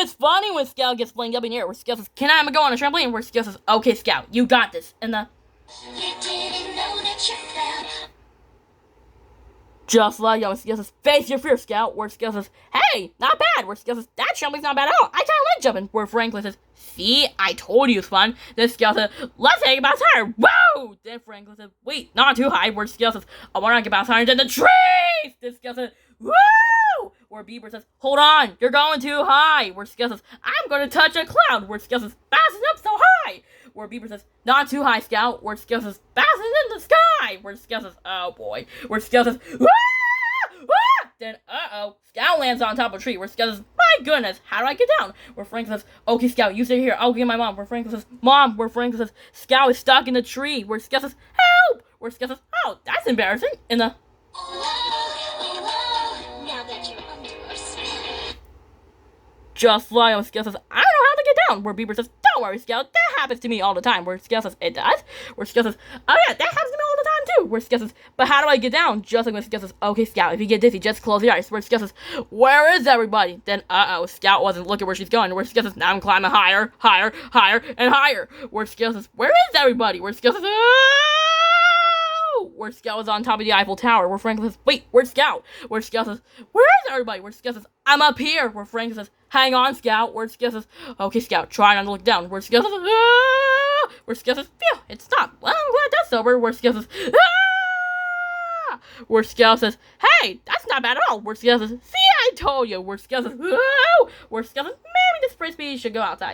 It's funny when Scout gets flamed up in the air. Where Scout says, "Can I go on a trampoline?" Where Scout says, "Okay, Scout, you got this." And You didn't know that you fell. just like Scout says, "Face your fear, Scout." Where Scout says, "Hey, not bad." Where Scout says, "That trampoline's not bad at all. I kind of like jumping." Where Franklin says, "See, I told you it's fun." Then Scout says, "Let's take it bounce higher." Whoa! Then Franklin says, "Wait, not too high." Where Scout says, "I want to get bounce higher than the trees." Then Scout says, "Woo!" Where Bieber says, "Hold on, you're going too high." Where Scout says, "I'm going to touch a cloud." Where Scout says, "Bouncing up so high." Where Bieber says, "Not too high, Scout." Where Scout says, "Bouncing in the sky." Where Scout says, "Oh boy." Where Scout says, "Wah! Wah!" Then, Scout lands on top of a tree. Where Scout says, "My goodness, how do I get down?" Where Franklin says, "Okay, Scout, you stay here. I'll get my mom." Where Franklin says, "Mom." Where Franklin says, "Scout is stuck in the tree." Where Scout says, "Help!" Where Scout says, "Oh, that's embarrassing." In the Now that you're under our spell. just like Scout says, "I don't know how to get down." Where Bieber says, "Don't worry, Scout, that happens to me all the time." Where Scout says, "It does?" Where Scout says, "Oh yeah, that happens to me all the time too." Where Scout says, "But how do I get down?" Just like when Scout says, "Okay, Scout, if you get dizzy, just close your eyes." Where Scout says, "Where is everybody?" Then Scout wasn't looking where she's going. Where Scout says, "Now I'm climbing higher, higher, higher, and higher." Where Scout says, "Where is everybody?" Where Scout says, "Oh!" Where Scout was on top of the Eiffel Tower. Where Franklin says, "Wait, where's Scout?" Where Scout says, "Where is everybody?" Where Scout says, "I'm up here." Where Franklin says, "Hang on, Scout." Where Scout says, "Okay, Scout, try not to look down." Where Scout says, "Ah!" Where Scout says, "Phew, it stopped. Well, I'm glad that's over." Where Scout says, "Ah!" Where Scout says, "Hey, that's not bad at all." Where Scout says, "See, I told you." Where Scout says, "Whoa!" Where Scout says, "Maybe this frisbee should go outside."